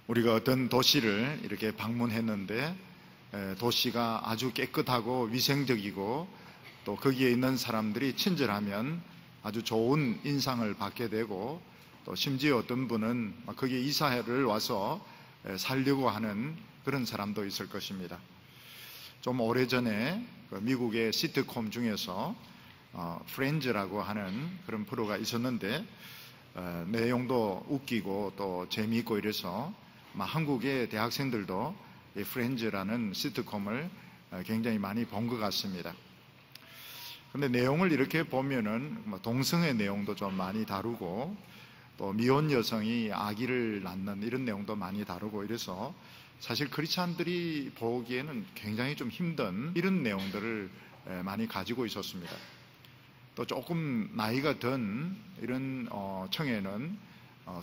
우리가 어떤 도시를 이렇게 방문했는데 도시가 아주 깨끗하고 위생적이고 또 거기에 있는 사람들이 친절하면 아주 좋은 인상을 받게 되고 또 심지어 어떤 분은 거기에 이사를 와서 살려고 하는 그런 사람도 있을 것입니다. 좀 오래전에 미국의 시트콤 중에서 프렌즈라고 하는 그런 프로가 있었는데 내용도 웃기고 또 재미있고 이래서 한국의 대학생들도 이 프렌즈라는 시트콤을 굉장히 많이 본 것 같습니다. 근데 내용을 이렇게 보면은 동성애 내용도 좀 많이 다루고 또 미혼 여성이 아기를 낳는 이런 내용도 많이 다루고 이래서 사실 크리스찬들이 보기에는 굉장히 좀 힘든 이런 내용들을 많이 가지고 있었습니다. 또 조금 나이가 든 이런 청에는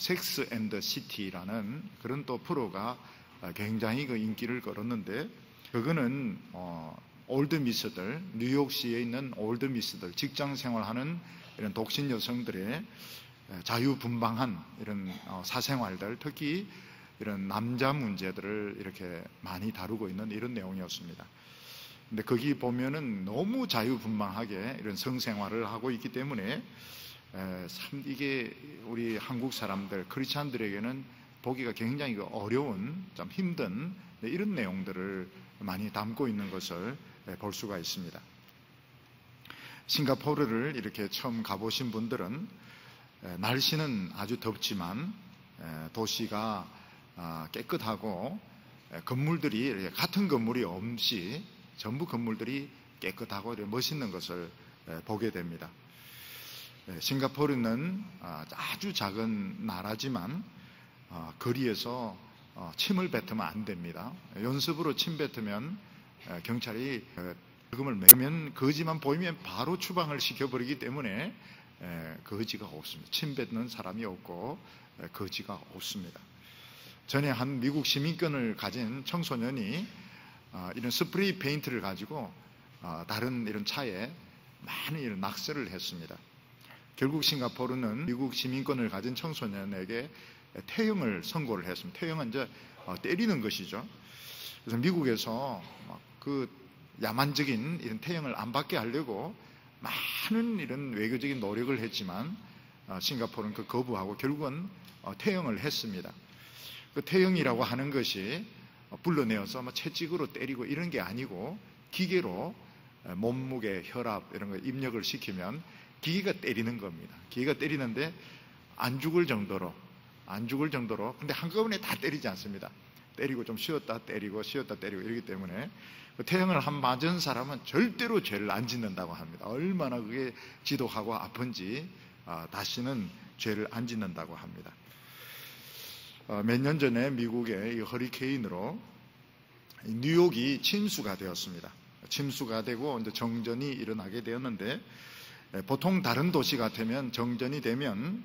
섹스 앤드 시티라는 그런 또 프로가 굉장히 그 인기를 끌었는데 그거는 올드미스들, 뉴욕시에 있는 올드미스들, 직장 생활하는 이런 독신 여성들의 자유분방한 이런 사생활들, 특히 이런 남자 문제들을 이렇게 많이 다루고 있는 이런 내용이었습니다. 근데 거기 보면은 너무 자유분방하게 이런 성생활을 하고 있기 때문에 참 이게 우리 한국 사람들, 크리스찬들에게는 보기가 굉장히 어려운, 좀 힘든 이런 내용들을 많이 담고 있는 것을 볼 수가 있습니다. 싱가포르를 이렇게 처음 가보신 분들은 날씨는 아주 덥지만 도시가 깨끗하고 건물들이 같은 건물이 없이 전부 건물들이 깨끗하고 멋있는 것을 보게 됩니다. 싱가포르는 아주 작은 나라지만 거리에서 침을 뱉으면 안 됩니다. 연습으로 침 뱉으면 경찰이 벌금을 매면 거지만 보이면 바로 추방을 시켜버리기 때문에 거지가 없습니다. 침 뱉는 사람이 없고 거지가 없습니다. 전에 한 미국 시민권을 가진 청소년이 이런 스프레이 페인트를 가지고 다른 이런 차에 많은 이런 낙서를 했습니다. 결국 싱가포르는 미국 시민권을 가진 청소년에게 퇴형을 선고를 했습니다. 퇴형은 이제 때리는 것이죠. 그래서 미국에서 그 야만적인 이런 퇴형을 안 받게 하려고 많은 이런 외교적인 노력을 했지만 싱가포르는 그 거부하고 결국은 퇴형을 했습니다. 그 퇴형이라고 하는 것이 불러내어서 채찍으로 때리고 이런 게 아니고 기계로 몸무게, 혈압 이런 거 입력을 시키면 기계가 때리는 겁니다. 기계가 때리는데 안 죽을 정도로 근데 한꺼번에 다 때리지 않습니다. 때리고 좀 쉬었다 때리고 이러기 때문에 태형을 한 맞은 사람은 절대로 죄를 안 짓는다고 합니다. 얼마나 그게 지독하고 아픈지 다시는 죄를 안 짓는다고 합니다. 몇 년 전에 미국의 이 허리케인으로 뉴욕이 침수가 되었습니다. 침수가 되고 이제 정전이 일어나게 되었는데 보통 다른 도시 같으면 정전이 되면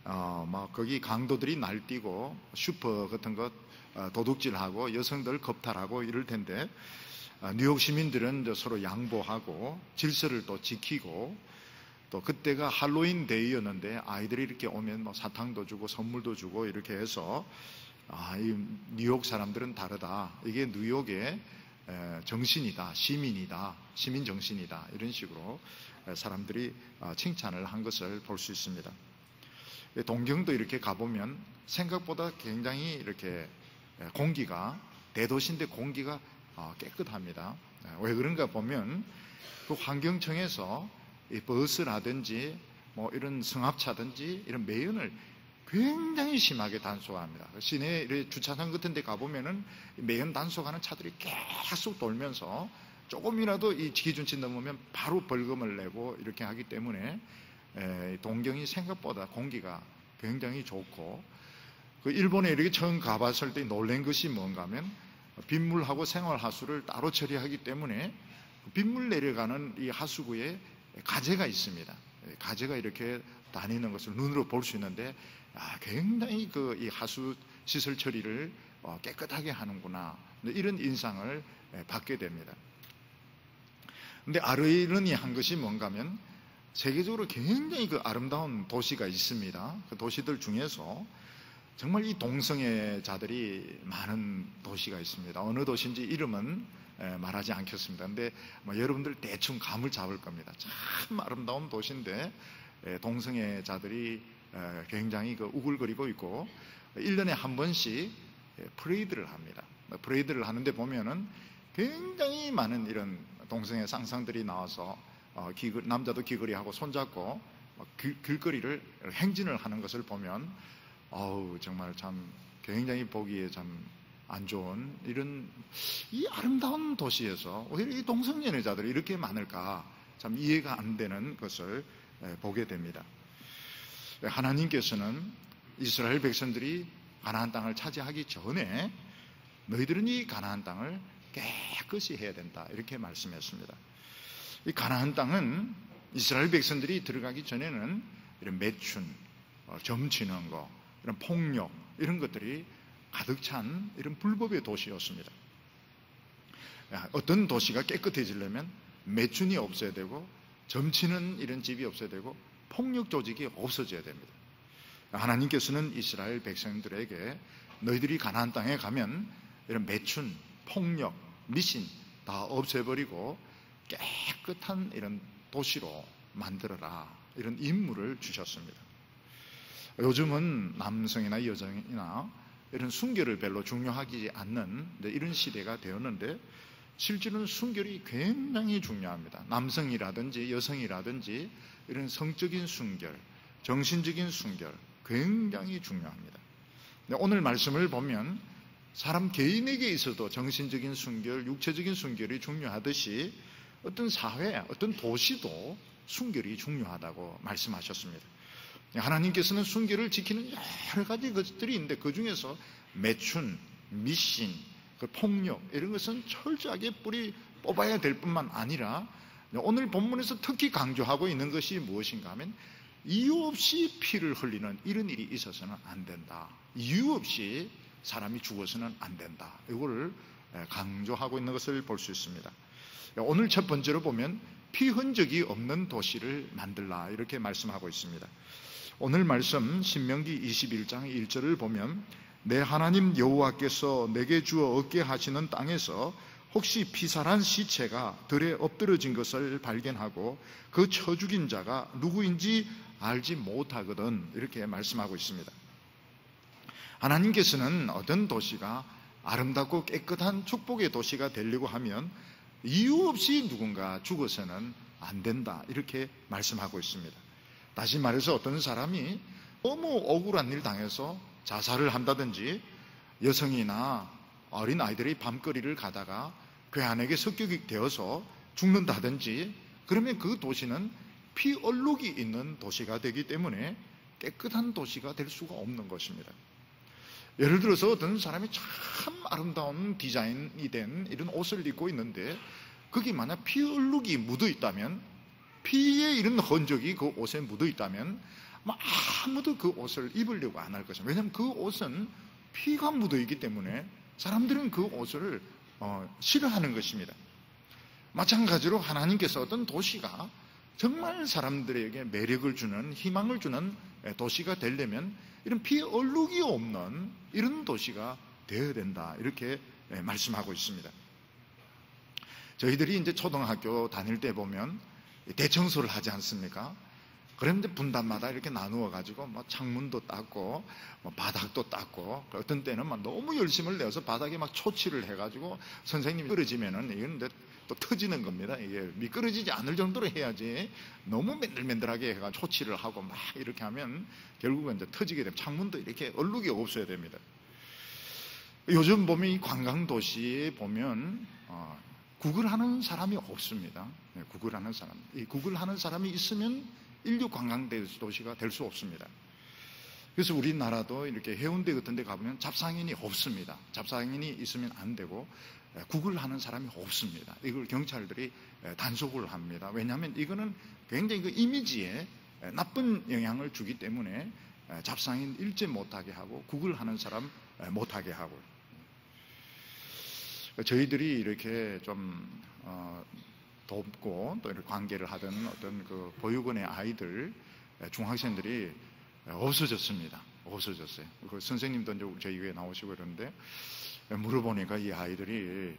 막 거기 강도들이 날뛰고 슈퍼 같은 것 도둑질하고 여성들 겁탈하고 이럴 텐데 뉴욕 시민들은 서로 양보하고 질서를 또 지키고 또 그때가 할로윈 데이였는데 아이들이 이렇게 오면 뭐 사탕도 주고 선물도 주고 이렇게 해서 이 뉴욕 사람들은 다르다. 이게 뉴욕의 정신이다. 시민이다. 시민 정신이다. 이런 식으로 사람들이 칭찬을 한 것을 볼 수 있습니다. 동경도 이렇게 가보면 생각보다 굉장히 이렇게 공기가 대도시인데 공기가 깨끗합니다. 왜 그런가 보면 그 환경청에서 이 버스라든지 뭐 이런 승합차든지 이런 매연을 굉장히 심하게 단속합니다. 시내 주차장 같은 데 가보면은 매연 단속하는 차들이 계속 돌면서 조금이라도 이 기준치 넘으면 바로 벌금을 내고 이렇게 하기 때문에 동경이 생각보다 공기가 굉장히 좋고 그 일본에 이렇게 처음 가봤을 때 놀란 것이 뭔가 하면 빗물하고 생활하수를 따로 처리하기 때문에 빗물 내려가는 이 하수구에 가재가 있습니다. 가재가 이렇게 다니는 것을 눈으로 볼 수 있는데 굉장히 그 이 하수 시설 처리를 깨끗하게 하는구나 이런 인상을 받게 됩니다. 근데 아이러니한 것이 뭔가 하면 세계적으로 굉장히 그 아름다운 도시가 있습니다. 그 도시들 중에서 정말 이 동성애자들이 많은 도시가 있습니다. 어느 도시인지 이름은 말하지 않겠습니다. 근데 여러분들 대충 감을 잡을 겁니다. 참 아름다운 도시인데 동성애자들이 굉장히 우글거리고 있고 1년에 한 번씩 프레이드를 합니다. 프레이드를 하는데 보면은 굉장히 많은 이런 동성애 쌍쌍들이 나와서 남자도 귀걸이하고 손잡고 길거리를 행진을 하는 것을 보면 정말 참 굉장히 보기에 참 안 좋은 이런 이 아름다운 도시에서 오히려 이 동성연애자들이 이렇게 많을까 참 이해가 안 되는 것을 보게 됩니다. 하나님께서는 이스라엘 백성들이 가나안 땅을 차지하기 전에 너희들은 이 가나안 땅을 깨끗이 해야 된다 이렇게 말씀했습니다. 이 가나안 땅은 이스라엘 백성들이 들어가기 전에는 이런 매춘, 점치는 거, 이런 폭력 이런 것들이 가득 찬 이런 불법의 도시였습니다. 어떤 도시가 깨끗해지려면 매춘이 없어야 되고 점치는 이런 집이 없어야 되고 폭력 조직이 없어져야 됩니다. 하나님께서는 이스라엘 백성들에게 너희들이 가나안 땅에 가면 이런 매춘, 폭력, 미신 다 없애버리고 깨끗한 이런 도시로 만들어라 이런 임무를 주셨습니다. 요즘은 남성이나 여성이나 이런 순결을 별로 중요하지 않는 이런 시대가 되었는데 실제로는 순결이 굉장히 중요합니다. 남성이라든지 여성이라든지 이런 성적인 순결, 정신적인 순결 굉장히 중요합니다. 오늘 말씀을 보면 사람 개인에게 있어도 정신적인 순결, 육체적인 순결이 중요하듯이 어떤 사회, 어떤 도시도 순결이 중요하다고 말씀하셨습니다. 하나님께서는 순결을 지키는 여러 가지 것들이 있는데 그 중에서 매춘, 미신, 폭력 이런 것은 철저하게 뿌리 뽑아야 될 뿐만 아니라 오늘 본문에서 특히 강조하고 있는 것이 무엇인가 하면 이유 없이 피를 흘리는 이런 일이 있어서는 안 된다. 이유 없이 사람이 죽어서는 안 된다. 이거를 강조하고 있는 것을 볼 수 있습니다. 오늘 첫 번째로 보면 피 흔적이 없는 도시를 만들라 이렇게 말씀하고 있습니다. 오늘 말씀 신명기 21장 1절을 보면 내 하나님 여호와께서 내게 주어 얻게 하시는 땅에서 혹시 피살한 시체가 들에 엎드러진 것을 발견하고 그 쳐 죽인 자가 누구인지 알지 못하거든 이렇게 말씀하고 있습니다. 하나님께서는 어떤 도시가 아름답고 깨끗한 축복의 도시가 되려고 하면 이유 없이 누군가 죽어서는 안 된다 이렇게 말씀하고 있습니다. 다시 말해서 어떤 사람이 너무 억울한 일 당해서 자살을 한다든지 여성이나 어린 아이들이 밤거리를 가다가 괴한에게 습격이 되어서 죽는다든지 그러면 그 도시는 피 얼룩이 있는 도시가 되기 때문에 깨끗한 도시가 될 수가 없는 것입니다. 예를 들어서 어떤 사람이 참 아름다운 디자인이 된 이런 옷을 입고 있는데 거기 만약 피 얼룩이 묻어 있다면 피의 이런 흔적이 그 옷에 묻어 있다면 아무도 그 옷을 입으려고 안 할 것입니다. 왜냐하면 그 옷은 피가 묻어 있기 때문에 사람들은 그 옷을 싫어하는 것입니다. 마찬가지로 하나님께서 어떤 도시가 정말 사람들에게 매력을 주는 희망을 주는 도시가 되려면 이런 피 얼룩이 없는 이런 도시가 되어야 된다 이렇게 말씀하고 있습니다. 저희들이 이제 초등학교 다닐 때 보면 대청소를 하지 않습니까? 그런데 분단마다 이렇게 나누어 가지고 창문도 닦고 바닥도 닦고 어떤 때는 너무 열심을 내어서 바닥에 초칠을 해가지고 선생님이 떨어지면은 이건 또 터지는 겁니다. 이게 미끄러지지 않을 정도로 해야지 너무 맨들맨들하게 해가 초칠을 하고 이렇게 하면 결국은 이제 터지게 되면 창문도 이렇게 얼룩이 없어야 됩니다. 요즘 보면 이 관광 도시에 보면 구글하는 사람이 없습니다. 구글하는 사람. 이 구글하는 사람이 있으면 인류 관광 도시가 될 수 없습니다. 그래서 우리나라도 이렇게 해운대 같은 데 가보면 잡상인이 없습니다. 잡상인이 있으면 안 되고 구글하는 사람이 없습니다. 이걸 경찰들이 단속을 합니다. 왜냐하면 이거는 굉장히 그 이미지에 나쁜 영향을 주기 때문에 잡상인 일제 못하게 하고 구글하는 사람 못하게 하고 저희들이 이렇게 좀 돕고 또 이렇게 관계를 하던 어떤 그 보육원의 아이들 중학생들이 없어졌습니다. 없어졌어요. 그 선생님도 이제 저희 교회 나오시고 그러는데 물어보니까 이 아이들이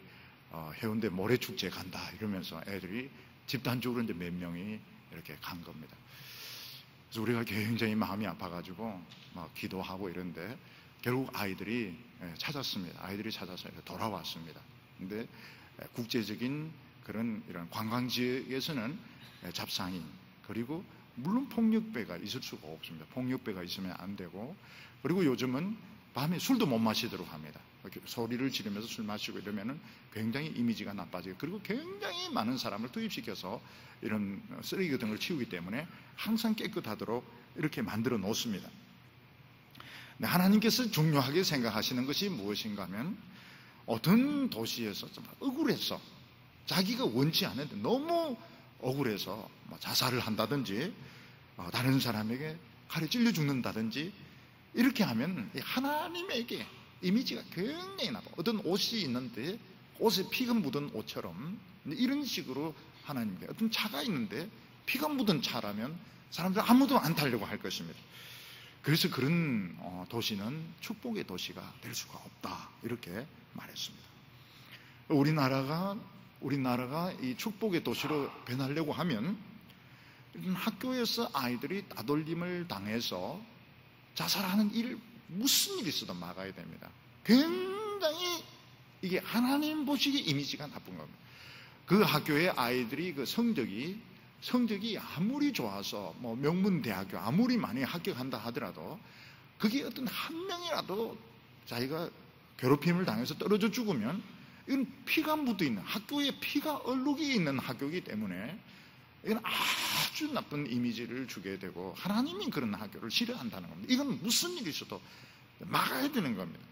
해운대 모래축제 간다 이러면서 애들이 집단적으로 이제 몇 명이 이렇게 간 겁니다. 그래서 우리가 굉장히 마음이 아파가지고 막 기도하고 이런데 결국 아이들이 찾았습니다. 아이들이 찾아서 돌아왔습니다. 근데 국제적인 그런 이런 관광 지역에서는 잡상인 그리고 물론 폭력배가 있을 수가 없습니다. 폭력배가 있으면 안 되고 그리고 요즘은 밤에 술도 못 마시도록 합니다. 소리를 지르면서 술 마시고 이러면은 굉장히 이미지가 나빠지고 그리고 굉장히 많은 사람을 투입시켜서 이런 쓰레기 같은 걸 치우기 때문에 항상 깨끗하도록 이렇게 만들어 놓습니다. 하나님께서 중요하게 생각하시는 것이 무엇인가 하면 어떤 도시에서 좀 억울해서 자기가 원치 않는데 너무 억울해서 자살을 한다든지 다른 사람에게 칼에 찔려 죽는다든지 이렇게 하면 하나님에게 이미지가 굉장히 나빠. 어떤 옷이 있는데 옷에 피가 묻은 옷처럼 이런 식으로 하나님께 어떤 차가 있는데 피가 묻은 차라면 사람들 아무도 안 타려고 할 것입니다. 그래서 그런 도시는 축복의 도시가 될 수가 없다 이렇게 말했습니다. 우리나라가 이 축복의 도시로 변하려고 하면 학교에서 아이들이 따돌림을 당해서 자살하는 일 무슨 일이 있어도 막아야 됩니다. 굉장히 이게 하나님 보시기에 이미지가 나쁜 겁니다. 그 학교의 아이들이 그 성적이 아무리 좋아서 명문대학교 아무리 많이 합격한다 하더라도 그게 어떤 한 명이라도 자기가 괴롭힘을 당해서 떨어져 죽으면 이건 피가 묻어있는 학교에 피가 얼룩이 있는 학교이기 때문에 이건 아주 나쁜 이미지를 주게 되고 하나님이 그런 학교를 싫어한다는 겁니다. 이건 무슨 일이 있어도 막아야 되는 겁니다.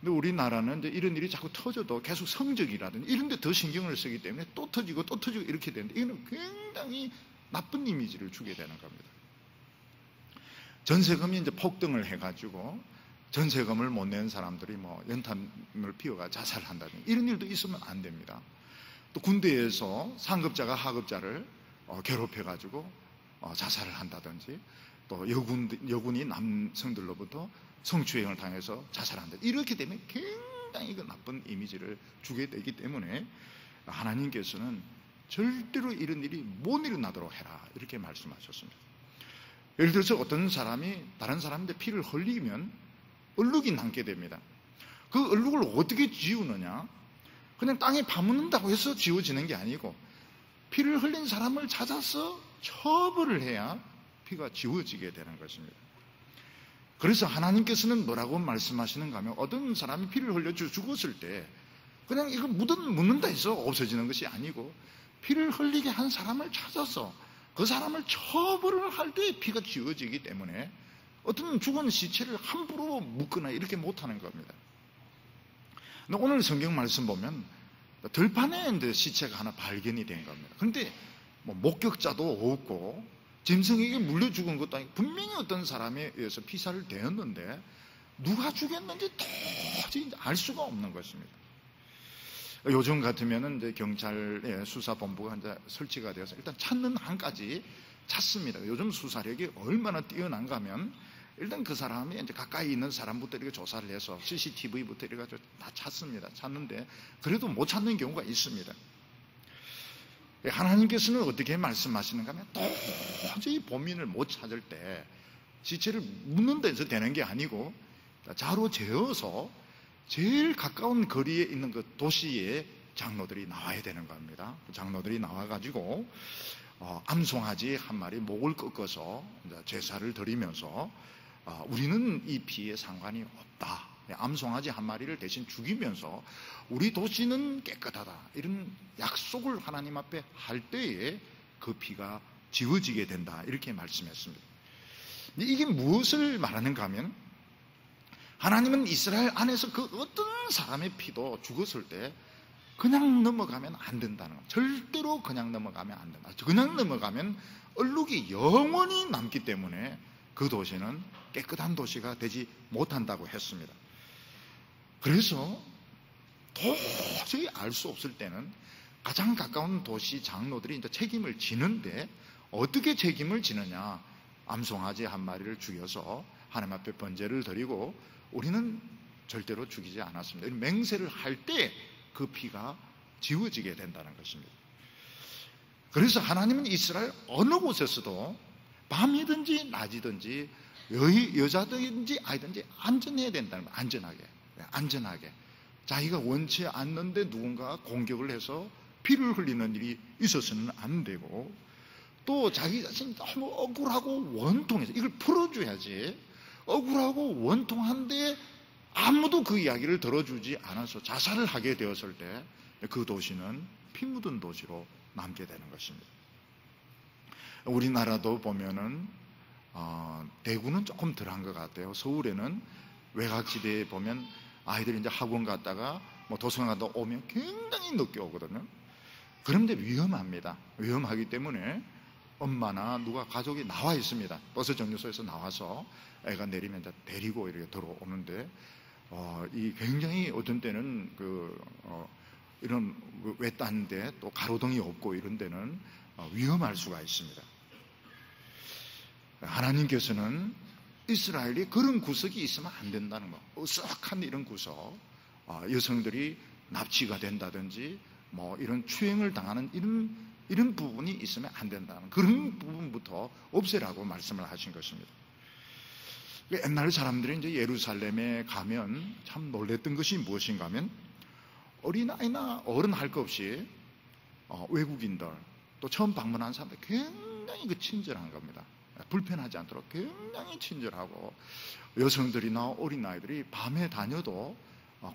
근데 우리나라는 이제 이런 일이 자꾸 터져도 계속 성적이라든지 이런 데 더 신경을 쓰기 때문에 또 터지고 이렇게 되는데 이거는 굉장히 나쁜 이미지를 주게 되는 겁니다. 전세금이 이제 폭등을 해가지고 전세금을 못 낸 사람들이 연탄을 피워가 자살한다든지 이런 일도 있으면 안 됩니다. 또 군대에서 상급자가 하급자를 괴롭혀가지고 자살을 한다든지 또 여군이 남성들로부터 성추행을 당해서 자살한다. 이렇게 되면 굉장히 그 나쁜 이미지를 주게 되기 때문에 하나님께서는 절대로 이런 일이 못 일어나도록 해라 이렇게 말씀하셨습니다. 예를 들어서 어떤 사람이 다른 사람한테 피를 흘리면 얼룩이 남게 됩니다. 그 얼룩을 어떻게 지우느냐? 그냥 땅에 파묻는다고 해서 지워지는 게 아니고 피를 흘린 사람을 찾아서 처벌을 해야 피가 지워지게 되는 것입니다. 그래서 하나님께서는 뭐라고 말씀하시는가 하면 어떤 사람이 피를 흘려 죽었을 때 그냥 이거 묻는다 해서 없어지는 것이 아니고 피를 흘리게 한 사람을 찾아서 그 사람을 처벌을 할 때 피가 지워지기 때문에 어떤 죽은 시체를 함부로 묻거나 이렇게 못하는 겁니다. 근데 오늘 성경 말씀 보면 들판에 이제 시체가 하나 발견이 된 겁니다. 그런데 목격자도 없고 짐승에게 물려 죽은 것도 아니고 분명히 어떤 사람에 의해서 피살을 되었는데 누가 죽였는지 도저히 알 수가 없는 것입니다. 요즘 같으면은 이제 경찰의 수사본부가 이제 설치가 되어서 일단 찾는 한까지 찾습니다. 요즘 수사력이 얼마나 뛰어난가 하면 일단 그 사람이 이제 가까이 있는 사람부터 이렇게 조사를 해서 CCTV부터 이렇게 다 찾습니다. 찾는데 그래도 못 찾는 경우가 있습니다. 하나님께서는 어떻게 말씀하시는가 하면 도저히 범인을 못 찾을 때 시체를 묻는 데서 되는 게 아니고 자로 재어서 제일 가까운 거리에 있는 그 도시에 장로들이 나와야 되는 겁니다. 장로들이 나와가지고 암송아지 한 마리 목을 꺾어서 제사를 드리면서 우리는 이 피에 상관이 없다. 암송아지 한 마리를 대신 죽이면서 우리 도시는 깨끗하다. 이런 약속을 하나님 앞에 할 때에 그 피가 지워지게 된다. 이렇게 말씀했습니다. 이게 무엇을 말하는가 하면 하나님은 이스라엘 안에서 그 어떤 사람의 피도 죽었을 때 그냥 넘어가면 안 된다는 겁니다. 절대로 그냥 넘어가면 안 된다. 그냥 넘어가면 얼룩이 영원히 남기 때문에 그 도시는 깨끗한 도시가 되지 못한다고 했습니다. 그래서 도저히 알 수 없을 때는 가장 가까운 도시 장로들이 이제 책임을 지는데 어떻게 책임을 지느냐? 암송아지 한 마리를 죽여서 하나님 앞에 번제를 드리고 우리는 절대로 죽이지 않았습니다. 이런 맹세를 할 때 그 피가 지워지게 된다는 것입니다. 그래서 하나님은 이스라엘 어느 곳에서도 밤이든지 낮이든지 여자든지 아이든지 안전해야 된다는 거예요. 안전하게 자기가 원치 않는데 누군가 공격을 해서 피를 흘리는 일이 있어서는 안 되고, 또 자기 자신이 너무 억울하고 원통해서 이걸 풀어줘야지, 억울하고 원통한데 아무도 그 이야기를 들어주지 않아서 자살을 하게 되었을 때 그 도시는 피 묻은 도시로 남게 되는 것입니다. 우리나라도 보면은 대구는 조금 덜한 것 같아요. 서울에는 외곽지대에 보면 아이들이 이제 학원 갔다가 뭐 도서관 갔다 오면 굉장히 늦게 오거든요. 그런데 위험합니다. 위험하기 때문에 엄마나 누가 가족이 나와 있습니다. 버스 정류소에서 나와서 애가 내리면 이제 데리고 이렇게 들어오는데, 이 굉장히 어떤 때는 이런 외딴데 또 가로등이 없고 이런 데는 위험할 수가 있습니다. 하나님께서는 이스라엘이 그런 구석이 있으면 안 된다는 거. 어색한 이런 구석, 여성들이 납치가 된다든지 뭐 이런 추행을 당하는 이런 부분이 있으면 안 된다는, 그런 부분부터 없애라고 말씀을 하신 것입니다. 옛날 사람들이 이제 예루살렘에 가면 참 놀랬던 것이 무엇인가 하면, 어린아이나 어른 할 것 없이 외국인들 또 처음 방문한 사람들 굉장히 친절한 겁니다. 불편하지 않도록 굉장히 친절하고, 여성들이나 어린아이들이 밤에 다녀도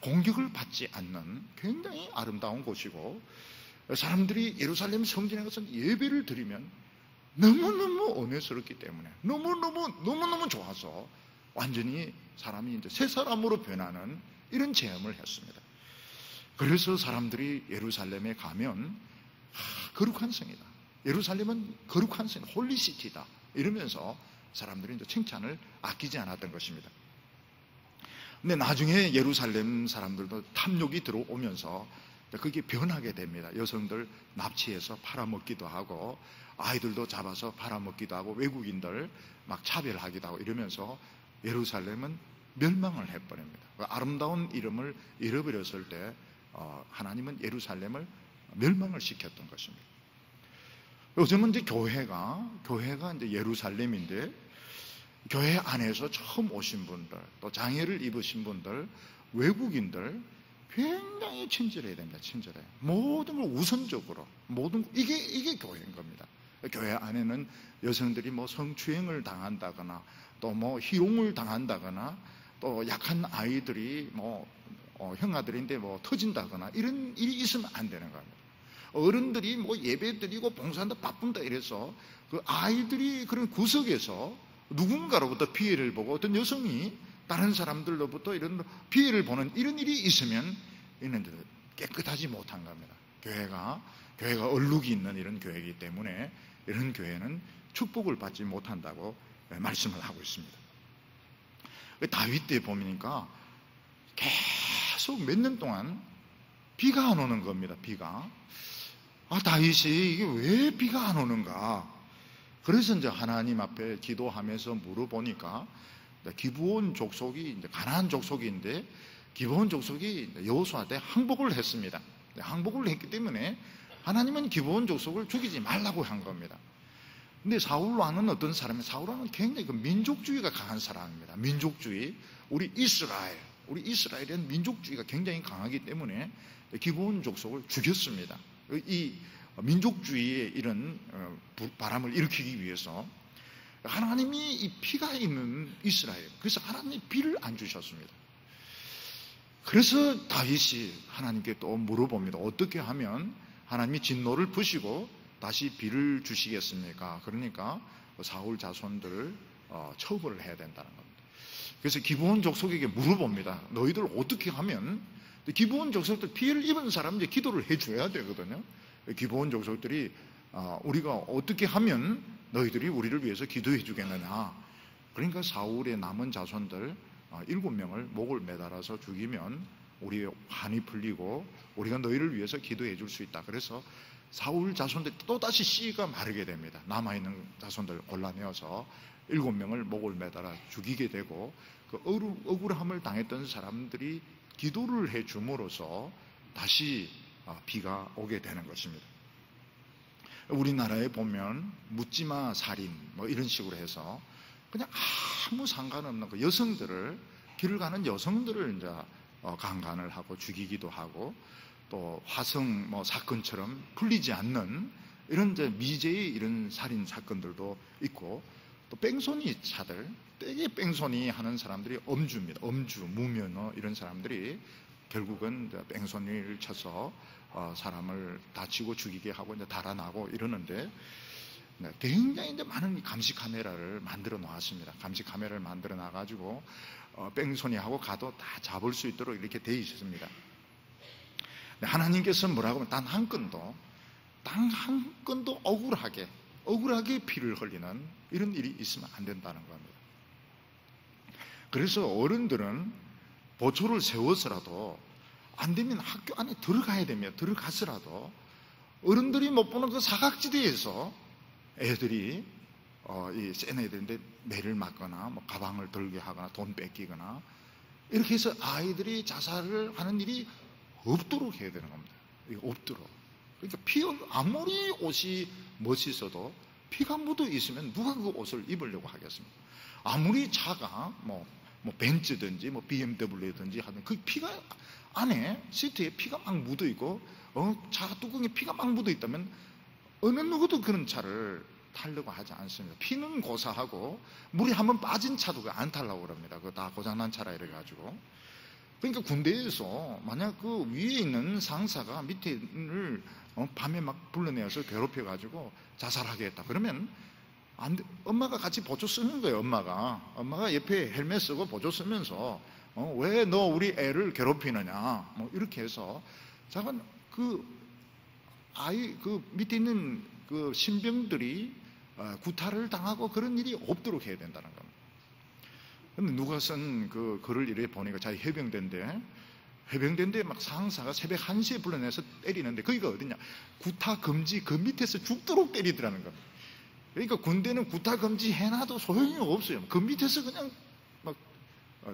공격을 받지 않는 굉장히 아름다운 곳이고, 사람들이 예루살렘 성전에 가서 예배를 드리면 너무너무 은혜스럽기 때문에 너무너무 좋아서 완전히 사람이 이제 새 사람으로 변하는 이런 체험을 했습니다. 그래서 사람들이 예루살렘에 가면 거룩한 성이다, 예루살렘은 거룩한 성, 홀리시티다 이러면서 사람들이 이제 칭찬을 아끼지 않았던 것입니다. 근데 나중에 예루살렘 사람들도 탐욕이 들어오면서 그게 변하게 됩니다. 여성들 납치해서 팔아먹기도 하고, 아이들도 잡아서 팔아먹기도 하고, 외국인들 막 차별하기도 하고 이러면서 예루살렘은 멸망을 해버립니다. 아름다운 이름을 잃어버렸을 때 하나님은 예루살렘을 멸망을 시켰던 것입니다. 요즘은 이제 교회가 이제 예루살렘인데, 교회 안에서 처음 오신 분들, 또 장애를 입으신 분들, 외국인들 굉장히 친절해야 됩니다. 친절해. 모든 걸 우선적으로, 이게 교회인 겁니다. 교회 안에는 여성들이 뭐 성추행을 당한다거나, 또 뭐 희롱을 당한다거나, 또 약한 아이들이 뭐 형아들인데 뭐 터진다거나 이런 일이 있으면 안 되는 겁니다. 어른들이 뭐 예배 드리고 봉사한다 바쁜다 이래서 그 아이들이 그런 구석에서 누군가로부터 피해를 보고, 어떤 여성이 다른 사람들로부터 이런 피해를 보는 이런 일이 있으면 이는 깨끗하지 못한 겁니다. 교회가 얼룩이 있는 이런 교회이기 때문에 이런 교회는 축복을 받지 못한다고 말씀을 하고 있습니다. 다윗 때 보니까 계속 몇 년 동안 비가 안 오는 겁니다. 비가. 다윗이 이게 왜 비가 안 오는가? 그래서 이제 하나님 앞에 기도하면서 물어보니까, 기브온 족속이 이제 가나안 족속인데, 기브온 족속이 여호수아한테 항복을 했습니다. 항복을 했기 때문에 하나님은 기브온 족속을 죽이지 말라고 한 겁니다. 근데 사울 왕은 어떤 사람이에요? 사울 왕은 굉장히 민족주의가 강한 사람입니다. 민족주의. 우리 이스라엘은 민족주의가 굉장히 강하기 때문에 기브온 족속을 죽였습니다. 이 민족주의의 이런 바람을 일으키기 위해서 하나님이 이 피가 있는 이스라엘, 그래서 하나님이 비를 안 주셨습니다. 그래서 다윗이 하나님께 또 물어봅니다. 어떻게 하면 하나님이 진노를 부시고 다시 비를 주시겠습니까? 그러니까 사울 자손들을 처벌을 해야 된다는 겁니다. 그래서 기브온 족속에게 물어봅니다. 너희들 어떻게 하면, 기브온 족속들 피해를 입은 사람들이 기도를 해줘야 되거든요. 기브온 족속들이 우리가 어떻게 하면 너희들이 우리를 위해서 기도해 주겠느냐. 그러니까 사울의 남은 자손들 7명을 목을 매달아서 죽이면 우리의 한이 풀리고 우리가 너희를 위해서 기도해 줄 수 있다. 그래서 사울 자손들이 또다시 씨가 마르게 됩니다. 남아있는 자손들 골라내어서 7명을 목을 매달아 죽이게 되고 그 억울함을 당했던 사람들이 기도를 해 줌으로써 다시 비가 오게 되는 것입니다. 우리나라에 보면 묻지마 살인 뭐 이런 식으로 해서 그냥 아무 상관없는 그 여성들을, 길을 가는 여성들을 이제 강간을 하고 죽이기도 하고, 또 화성 뭐 사건처럼 풀리지 않는 이런 이제 미제의 이런 살인 사건들도 있고, 또 뺑소니 차들, 되게 뺑소니 하는 사람들이 엄주입니다. 엄주, 무면허 이런 사람들이 결국은 이제 뺑소니를 쳐서 사람을 다치고 죽이게 하고 이제 달아나고 이러는데, 굉장히 이제 많은 감시 카메라를 만들어 놓았습니다. 감시 카메라를 만들어 놔가지고 뺑소니하고 가도 다 잡을 수 있도록 이렇게 돼 있습니다. 하나님께서 뭐라고 하면 단 한 건도 억울하게 피를 흘리는 이런 일이 있으면 안 된다는 겁니다. 그래서 어른들은 보초를 세워서라도 안 되면 학교 안에 들어가야 됩니다. 들어가서라도 어른들이 못 보는 그 사각지대에서 애들이 이 센 애들인데 매를 맞거나 뭐 가방을 들게 하거나 돈 뺏기거나 이렇게 해서 아이들이 자살을 하는 일이 없도록 해야 되는 겁니다. 없도록. 그러니까 아무리 옷이 멋있어도 피가 묻어 있으면 누가 그 옷을 입으려고 하겠습니까? 아무리 차가 뭐 벤츠든지 뭐 BMW든지 하는 그 피가 안에 시트에 피가 막 묻어 있고 차 뚜껑에 피가 막 묻어 있다면 어느 누구도 그런 차를 타려고 하지 않습니다. 피는 고사하고 물이 한번 빠진 차도 안 타려고 그럽니다. 그거 다 고장난 차라 이래가지고. 그러니까 군대에서 만약 그 위에 있는 상사가 밑에를 밤에 막 불러내어서 괴롭혀가지고 자살하게 했다 그러면 안 돼. 엄마가 같이 보조 쓰는 거예요. 엄마가 옆에 헬멧 쓰고 보조 쓰면서 왜 너 우리 애를 괴롭히느냐 뭐 이렇게 해서 잠깐 그 밑에 있는 그 신병들이 구타를 당하고 그런 일이 없도록 해야 된다는 겁니다. 근데 누가 쓴 그 글을 이렇게 보니까 자기 해병대인데 막 상사가 새벽 1시에 불러내서 때리는데 거기가 어디냐? 구타 금지 그 밑에서 죽도록 때리더라는 겁니다. 그러니까 군대는 구타 금지 해놔도 소용이 없어요. 그 밑에서 그냥 막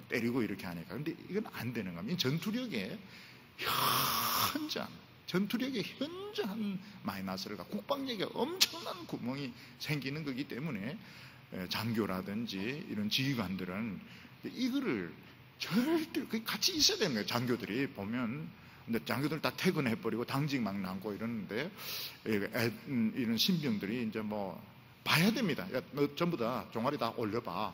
때리고 이렇게 하니까. 근데 이건 안 되는 겁니다. 전투력에 현저한 마이너스를 갖고 국방력에 엄청난 구멍이 생기는 거기 때문에 장교라든지 이런 지휘관들은 이거를 절대 같이 있어야 되는 거예요. 장교들이 보면 근데 장교들 다 퇴근해버리고 당직 막 남고 이러는데 이런 신병들이 이제 뭐 봐야 됩니다. 야, 너 전부 다 종아리 다 올려봐.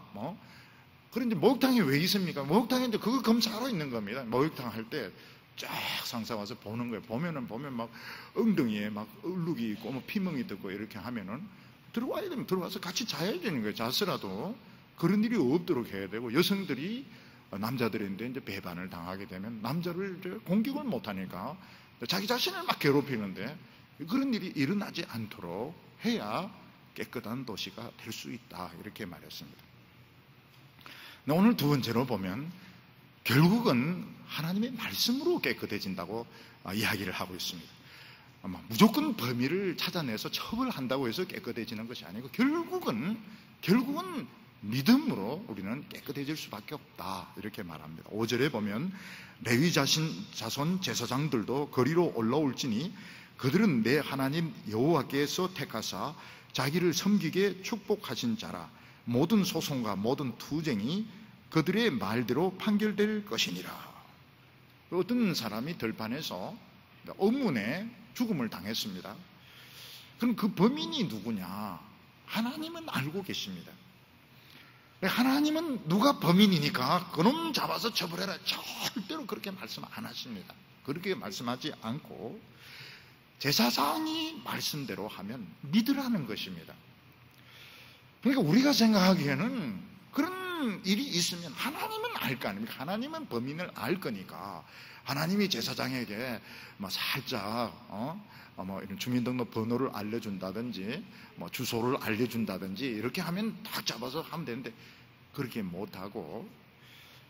그런데 목욕탕이 왜 있습니까? 목욕탕에 이제 그거 검사하러 있는 겁니다. 목욕탕 할 때 쫙 상사 와서 보는 거예요. 보면 막 엉덩이에 막 얼룩이 있고 뭐 피멍이 뜯고 이렇게 하면은 들어와야 되면 들어와서 같이 자야 되는 거예요. 자서라도 그런 일이 없도록 해야 되고, 여성들이 남자들인데 이제 배반을 당하게 되면 남자를 이제 공격을 못 하니까 자기 자신을 막 괴롭히는데 그런 일이 일어나지 않도록 해야 깨끗한 도시가 될 수 있다 이렇게 말했습니다. 오늘 두 번째로 보면 결국은 하나님의 말씀으로 깨끗해진다고 이야기를 하고 있습니다. 무조건 범위를 찾아내서 처벌한다고 해서 깨끗해지는 것이 아니고 결국은 믿음으로 우리는 깨끗해질 수밖에 없다 이렇게 말합니다. 5절에 보면 레위 자손 제사장들도 거리로 올라올지니 그들은 내 하나님 여호와께서 택하사 자기를 섬기게 축복하신 자라. 모든 소송과 모든 투쟁이 그들의 말대로 판결될 것이니라. 어떤 사람이 들판에서 어문에 죽음을 당했습니다. 그럼 그 범인이 누구냐? 하나님은 알고 계십니다. 하나님은 누가 범인이니까 그놈 잡아서 처벌해라 절대로 그렇게 말씀 안 하십니다. 그렇게 말씀하지 않고 제사장이 말씀대로 하면 믿으라는 것입니다. 그러니까 우리가 생각하기에는 그런 일이 있으면 하나님은 알 거 아닙니까? 하나님은 범인을 알 거니까 하나님이 제사장에게 뭐 살짝 뭐 이런 주민등록 번호를 알려준다든지 뭐 주소를 알려준다든지 이렇게 하면 딱 잡아서 하면 되는데 그렇게 못하고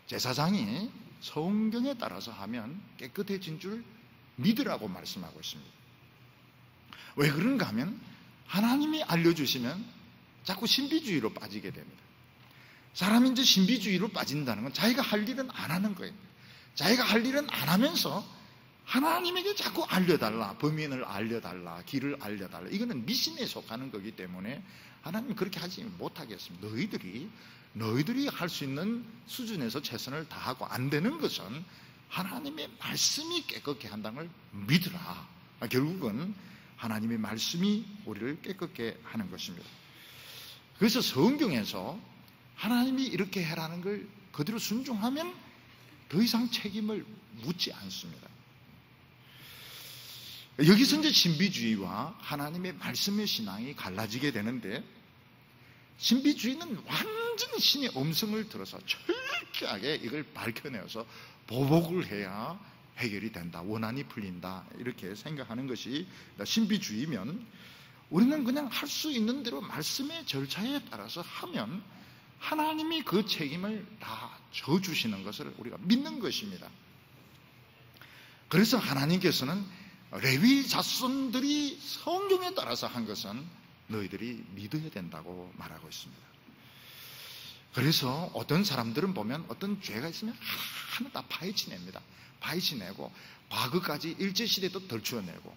제사장이 성경에 따라서 하면 깨끗해진 줄 믿으라고 말씀하고 있습니다. 왜 그런가 하면 하나님이 알려주시면 자꾸 신비주의로 빠지게 됩니다. 사람이 이제 신비주의로 빠진다는 건 자기가 할 일은 안 하는 거예요. 자기가 할 일은 안 하면서 하나님에게 자꾸 알려달라, 범인을 알려달라, 길을 알려달라. 이거는 미신에 속하는 거기 때문에 하나님은 그렇게 하지 못하겠습니다. 너희들이 할 수 있는 수준에서 최선을 다하고 안 되는 것은 하나님의 말씀이 깨끗게 한다는 걸 믿으라. 결국은 하나님의 말씀이 우리를 깨끗게 하는 것입니다. 그래서 성경에서 하나님이 이렇게 해라는 걸 그대로 순종하면 더 이상 책임을 묻지 않습니다. 여기서 이제 신비주의와 하나님의 말씀의 신앙이 갈라지게 되는데, 신비주의는 완전히 신의 음성을 들어서 철저하게 이걸 밝혀내어서 보복을 해야 해결이 된다, 원한이 풀린다, 이렇게 생각하는 것이 신비주의면, 우리는 그냥 할 수 있는 대로 말씀의 절차에 따라서 하면 하나님이 그 책임을 다 져주시는 것을 우리가 믿는 것입니다. 그래서 하나님께서는 레위 자손들이 성경에 따라서 한 것은 너희들이 믿어야 된다고 말하고 있습니다. 그래서 어떤 사람들은 보면 어떤 죄가 있으면 하나 다 파헤치냅니다. 파헤치내고 과거까지 일제시대도 덜쳐내고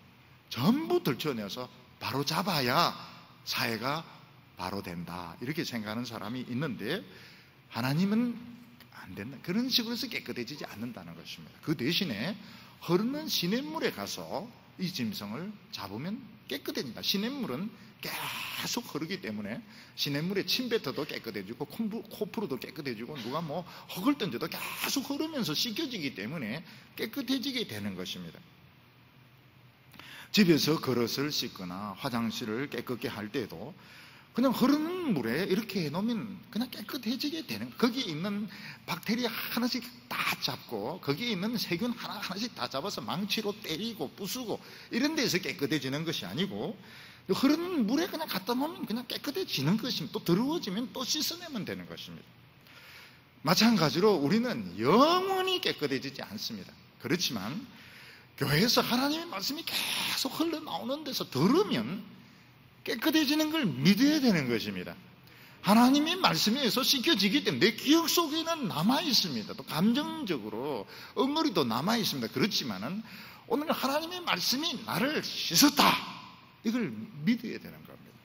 전부 덜쳐내서 바로 잡아야 사회가 바로 된다, 이렇게 생각하는 사람이 있는데, 하나님은 안 된다. 그런 식으로 해서 깨끗해지지 않는다는 것입니다. 그 대신에 흐르는 시냇물에 가서 이 짐승을 잡으면 깨끗해진다. 시냇물은 계속 흐르기 때문에 시냇물에 침 뱉어도 깨끗해지고 코풀어도 깨끗해지고 누가 흙을 던져도 계속 흐르면서 씻겨지기 때문에 깨끗해지게 되는 것입니다. 집에서 그릇을 씻거나 화장실을 깨끗게 할 때도 그냥 흐르는 물에 이렇게 해놓으면 그냥 깨끗해지게 되는, 거기에 있는 박테리아 하나씩 다 잡고 거기에 있는 세균 하나씩 다 잡아서 망치로 때리고 부수고 이런 데서 깨끗해지는 것이 아니고, 흐르는 물에 그냥 갖다 놓으면 그냥 깨끗해지는 것입니다. 또 더러워지면 또 씻어내면 되는 것입니다. 마찬가지로 우리는 영원히 깨끗해지지 않습니다. 그렇지만 교회에서 하나님의 말씀이 계속 흘러나오는 데서 들으면 깨끗해지는 걸 믿어야 되는 것입니다. 하나님의 말씀에 의해서 씻겨지기 때문에 내 기억 속에는 남아있습니다. 또 감정적으로 엉거리도 남아있습니다. 그렇지만은 오늘 하나님의 말씀이 나를 씻었다, 이걸 믿어야 되는 겁니다.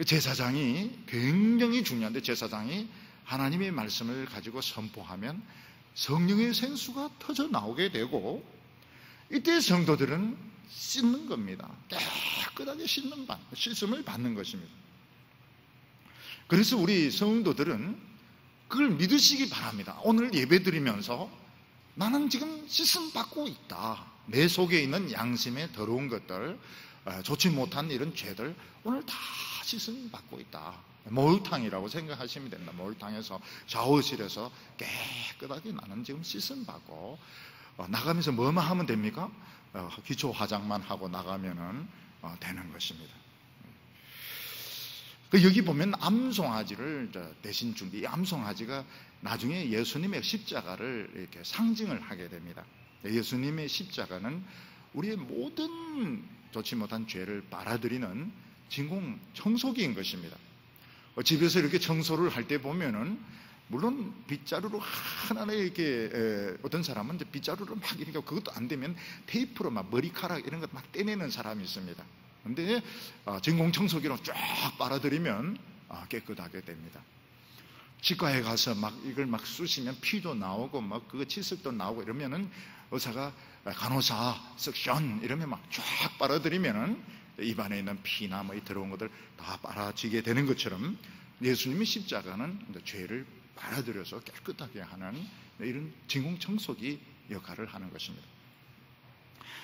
제사장이 굉장히 중요한데, 제사장이 하나님의 말씀을 가지고 선포하면 성령의 생수가 터져 나오게 되고, 이때 성도들은 씻는 겁니다. 깨끗하게 씻음을 받는 것입니다. 그래서 우리 성도들은 그걸 믿으시기 바랍니다. 오늘 예배 드리면서 나는 지금 씻음 받고 있다. 내 속에 있는 양심의 더러운 것들, 좋지 못한 이런 죄들 오늘 다 씻음 받고 있다. 목욕탕이라고 생각하시면 됩니다. 목욕탕에서 샤워실에서 깨끗하게 나는 지금 씻음 받고, 나가면서 뭐만 하면 됩니까? 기초 화장만 하고 나가면은 되는 것입니다. 여기 보면 암송아지를 대신 준비, 이 암송아지가 나중에 예수님의 십자가를 이렇게 상징을 하게 됩니다. 예수님의 십자가는 우리의 모든 좋지 못한 죄를 빨아들이는 진공 청소기인 것입니다. 집에서 이렇게 청소를 할 때 보면은 물론 빗자루로 하나하나 이렇게, 어떤 사람은 이제 빗자루로 막 이렇게, 그것도 안 되면 테이프로 막 머리카락 이런 것 막 떼내는 사람이 있습니다. 근데 진공 청소기로 쫙 빨아들이면 깨끗하게 됩니다. 치과에 가서 막 이걸 막 쑤시면 피도 나오고 막 그거 치석도 나오고 이러면은 의사가 간호사 석션 이러면 막 쫙 빨아들이면은 입안에 있는 피나 뭐 이 더러운 것들 다 빨아지게 되는 것처럼 예수님의 십자가는 죄를 빨아들여서 깨끗하게 하는 이런 진공청소기 역할을 하는 것입니다.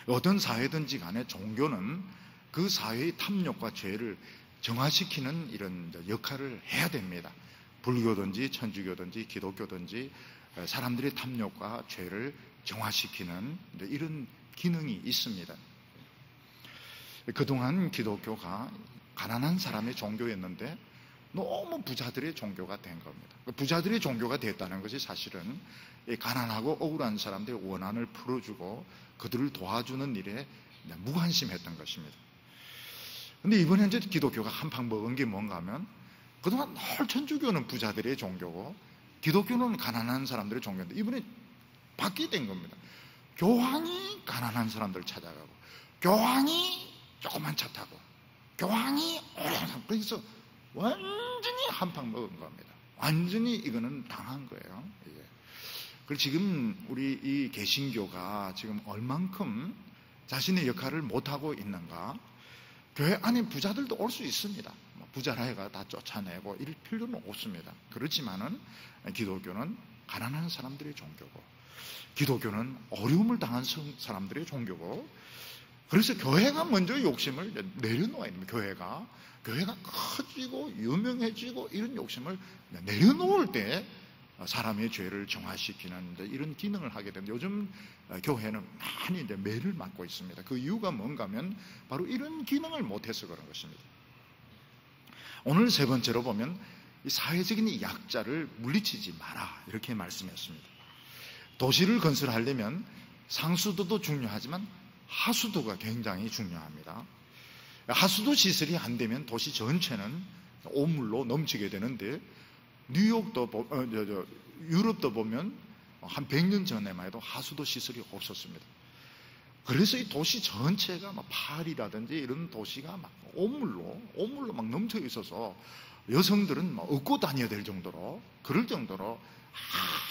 어떤 사회든지 간에 종교는 그 사회의 탐욕과 죄를 정화시키는 이런 역할을 해야 됩니다. 불교든지 천주교든지 기독교든지 사람들의 탐욕과 죄를 정화시키는 이런 기능이 있습니다. 그동안 기독교가 가난한 사람의 종교였는데 너무 부자들의 종교가 된 겁니다. 부자들의 종교가 됐다는 것이 사실은 가난하고 억울한 사람들의 원한을 풀어주고 그들을 도와주는 일에 무관심했던 것입니다. 근데 이번에 이제 기독교가 한판 먹은 게 뭔가 하면, 그동안 늘 천주교는 부자들의 종교고 기독교는 가난한 사람들의 종교인데, 이번에 바뀌게 된 겁니다. 교황이 가난한 사람들을 찾아가고, 교황이 조그만 차 타고, 교황이 어려운 사람. 그래서 완전히 한판 먹은 겁니다. 완전히 이거는 당한 거예요. 이게. 그리고 지금 우리 이 개신교가 지금 얼만큼 자신의 역할을 못하고 있는가. 교회 안에 부자들도 올 수 있습니다. 부자라 해가 다 쫓아내고 이럴 필요는 없습니다. 그렇지만은 기독교는 가난한 사람들의 종교고, 기독교는 어려움을 당한 사람들의 종교고, 그래서 교회가 먼저 욕심을 내려놓아야 됩니다. 교회가 커지고 유명해지고 이런 욕심을 내려놓을 때 사람의 죄를 정화시키는 이런 기능을 하게 됩니다. 요즘 교회는 많이 이제 매를 맞고 있습니다. 그 이유가 뭔가 하면 바로 이런 기능을 못해서 그런 것입니다. 오늘 세 번째로 보면 이 사회적인 이 약자를 물리치지 마라, 이렇게 말씀했습니다. 도시를 건설하려면 상수도도 중요하지만 하수도가 굉장히 중요합니다. 하수도 시설이 안 되면 도시 전체는 오물로 넘치게 되는데, 뉴욕도 유럽도 보면 한 100년 전에만 해도 하수도 시설이 없었습니다. 그래서 이 도시 전체가 막 파리라든지 이런 도시가 막 오물로 막 넘쳐 있어서 여성들은 막 업고 다녀야 될 정도로, 그럴 정도로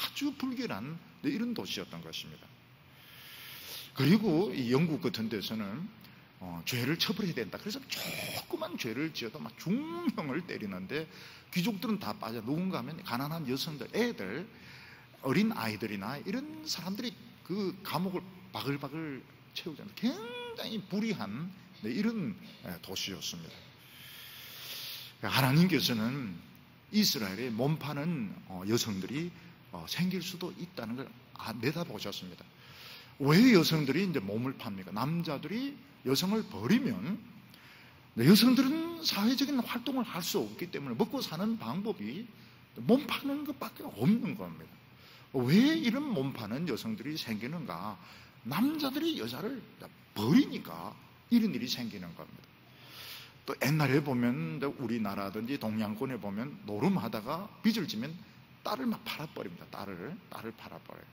아주 불결한 이런 도시였던 것입니다. 그리고 이 영국 같은 데서는 죄를 처벌해야 된다. 그래서 조그만 죄를 지어도 막 중형을 때리는데, 귀족들은 다 빠져. 누군가 하면 가난한 여성들, 애들, 어린 아이들이나 이런 사람들이 그 감옥을 바글바글 채우잖아요. 굉장히 불의한 이런 도시였습니다. 하나님께서는 이스라엘에 몸파는 여성들이 생길 수도 있다는 걸 내다보셨습니다. 왜 여성들이 이제 몸을 팝니까? 남자들이 여성을 버리면 여성들은 사회적인 활동을 할 수 없기 때문에 먹고 사는 방법이 몸 파는 것밖에 없는 겁니다. 왜 이런 몸 파는 여성들이 생기는가? 남자들이 여자를 버리니까 이런 일이 생기는 겁니다. 또 옛날에 보면 우리나라든지 동양권에 보면 노름하다가 빚을 지면 딸을 막 팔아버립니다. 딸을 팔아버려요.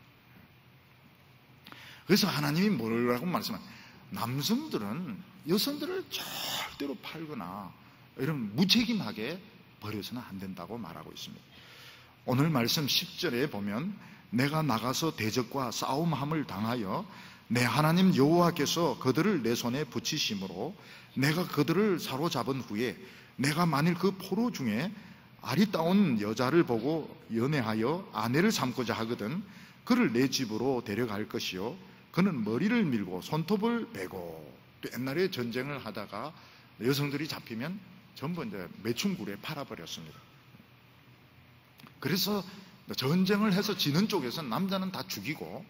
그래서 하나님이 뭐라고 말씀하면, 남성들은 여성들을 절대로 팔거나 이런 무책임하게 버려서는 안 된다고 말하고 있습니다. 오늘 말씀 10절에 보면, 내가 나가서 대적과 싸움함을 당하여 내 하나님 여호와께서 그들을 내 손에 붙이심으로 내가 그들을 사로잡은 후에 내가 만일 그 포로 중에 아리따운 여자를 보고 연애하여 아내를 삼고자 하거든 그를 내 집으로 데려갈 것이요 그는 머리를 밀고 손톱을 베고. 또 옛날에 전쟁을 하다가 여성들이 잡히면 전부 이제 매춘굴에 팔아버렸습니다. 그래서 전쟁을 해서 지는 쪽에서는 남자는 다 죽이고,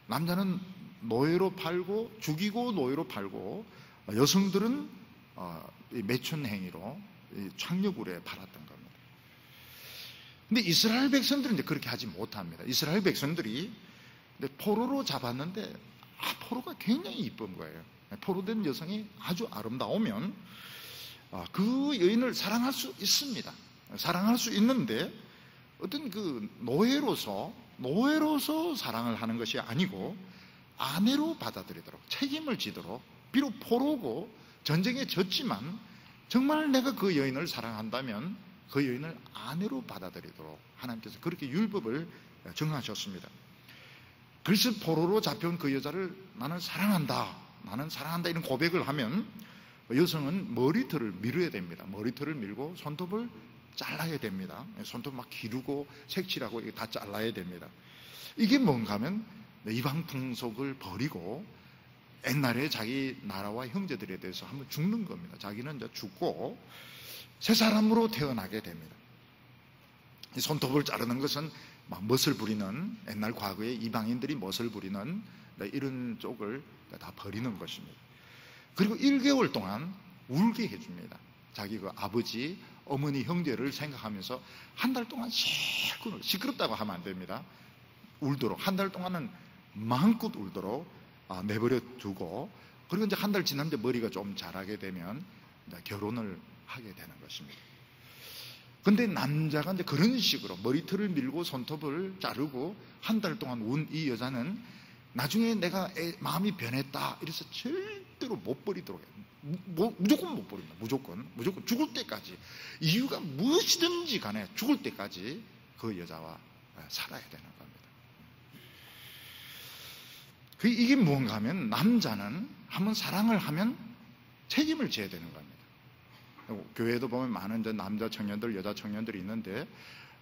남자는 노예로 팔고, 죽이고 노예로 팔고, 여성들은 매춘 행위로 창녀굴에 팔았던 겁니다. 근데 이스라엘 백성들은 이제 그렇게 하지 못합니다. 이스라엘 백성들이 포로로 잡았는데 포로가 굉장히 이쁜 거예요. 포로된 여성이 아주 아름다우면 그 여인을 사랑할 수 있습니다. 사랑할 수 있는데 어떤 그 노예로서 사랑을 하는 것이 아니고 아내로 받아들이도록, 책임을 지도록, 비록 포로고 전쟁에 졌지만 정말 내가 그 여인을 사랑한다면 그 여인을 아내로 받아들이도록 하나님께서 그렇게 율법을 정하셨습니다. 그래서 포로로 잡혀온 그 여자를 나는 사랑한다 이런 고백을 하면 여성은 머리털을 밀어야 됩니다. 머리털을 밀고 손톱을 잘라야 됩니다. 손톱 막 기르고 색칠하고 이게 다 잘라야 됩니다. 이게 뭔가 하면 이방 풍속을 버리고 옛날에 자기 나라와 형제들에 대해서 한번 죽는 겁니다. 자기는 이제 죽고 새 사람으로 태어나게 됩니다. 이 손톱을 자르는 것은 막 멋을 부리는, 옛날 과거에 이방인들이 멋을 부리는 이런 쪽을 다 버리는 것입니다. 그리고 1개월 동안 울게 해줍니다. 자기 그 아버지, 어머니, 형제를 생각하면서 한 달 동안 시끄럽다고 하면 안 됩니다. 울도록, 한 달 동안은 마음껏 울도록 내버려 두고, 그리고 이제 한 달 지났는데 머리가 좀 자라게 되면 결혼을 하게 되는 것입니다. 근데 남자가 이제 그런 식으로 머리털을 밀고 손톱을 자르고 한 달 동안 운 이 여자는 나중에 내가 마음이 변했다 이래서 절대로 못 버리도록 해요. 무조건 못 버립니다. 무조건 죽을 때까지, 이유가 무엇이든지 간에 죽을 때까지 그 여자와 살아야 되는 겁니다. 이게 무언가 하면, 남자는 한번 사랑을 하면 책임을 져야 되는 겁니다. 교회에도 보면 많은 이제 남자 청년들, 여자 청년들이 있는데,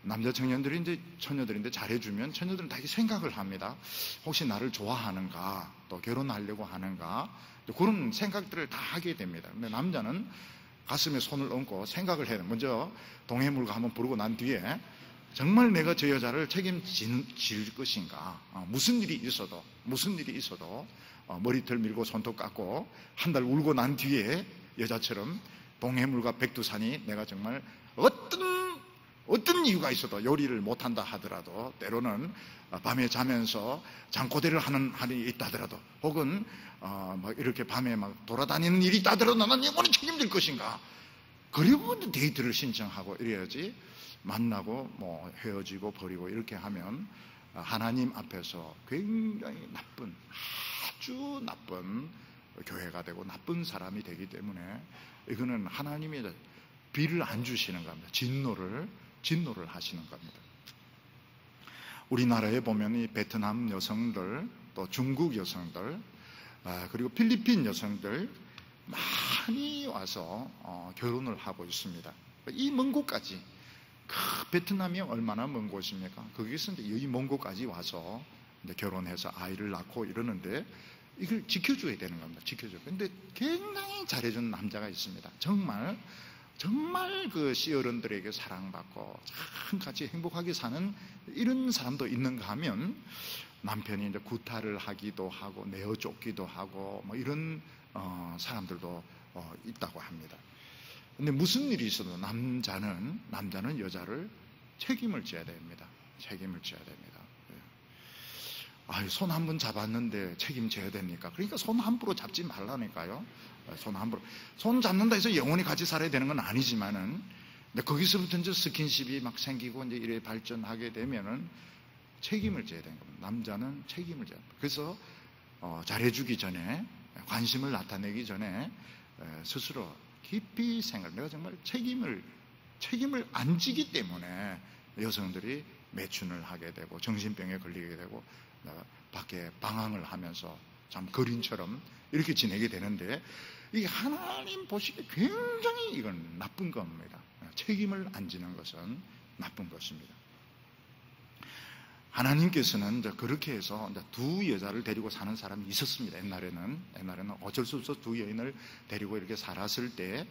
남자 청년들이 이제 처녀들인데 잘해주면 처녀들은 다 생각을 합니다. 혹시 나를 좋아하는가, 또 결혼하려고 하는가, 그런 생각들을 다 하게 됩니다. 근데 남자는 가슴에 손을 얹고 생각을 해야 돼요. 먼저 동해물과 한번 부르고 난 뒤에 정말 내가 저 여자를 책임질 것인가, 무슨 일이 있어도 머리털 밀고 손톱 깎고 한 달 울고 난 뒤에 여자처럼 동해물과 백두산이 내가 정말 어떤 이유가 있어도 요리를 못한다 하더라도, 때로는 밤에 자면서 장고대를 하는 일이 있다 하더라도, 혹은 막 이렇게 밤에 막 돌아다니는 일이 있다 하더라도 나는 영원히 책임질 것인가, 그리고 데이트를 신청하고 이래야지. 만나고 뭐 헤어지고 버리고 이렇게 하면 하나님 앞에서 굉장히 아주 나쁜 교회가 되고 나쁜 사람이 되기 때문에, 이거는 하나님이 비를 안 주시는 겁니다. 진노를 하시는 겁니다. 우리나라에 보면 이 베트남 여성들, 또 중국 여성들, 그리고 필리핀 여성들 많이 와서 결혼을 하고 있습니다. 이 먼 곳까지, 베트남이 얼마나 먼 곳입니까? 거기서 이제 이 먼 곳까지 와서 이제 결혼해서 아이를 낳고 이러는데, 이걸 지켜줘야 되는 겁니다. 지켜줘야. 근데 굉장히 잘해주는 남자가 있습니다. 정말 그 시어른들에게 사랑받고 참 같이 행복하게 사는 이런 사람도 있는가 하면, 남편이 이제 구타를 하기도 하고 내어 쫓기도 하고 뭐 이런 사람들도 있다고 합니다. 근데 무슨 일이 있어도 남자는 여자를 책임을 져야 됩니다. 책임을 져야 됩니다. 손 한 번 잡았는데 책임져야 됩니까? 그러니까 손 함부로 잡지 말라니까요. 손 잡는다 해서 영원히 같이 살아야 되는 건 아니지만은, 근데 거기서부터 이제 스킨십이 막 생기고 이제 이래 발전하게 되면은 책임을 져야 되는 겁니다. 남자는 책임을 져야 됩니다. 그래서 잘해주기 전에, 관심을 나타내기 전에 스스로 깊이 내가 정말 책임을 안 지기 때문에 여성들이 매춘을 하게 되고 정신병에 걸리게 되고 밖에 방황을 하면서 참 거린처럼 이렇게 지내게 되는데, 이게 하나님 보시기에 굉장히 이건 나쁜 겁니다. 책임을 안 지는 것은 나쁜 것입니다. 하나님께서는 이제 그렇게 해서 이제 두 여자를 데리고 사는 사람이 있었습니다. 옛날에는 어쩔 수 없어 두 여인을 데리고 이렇게 살았을 때,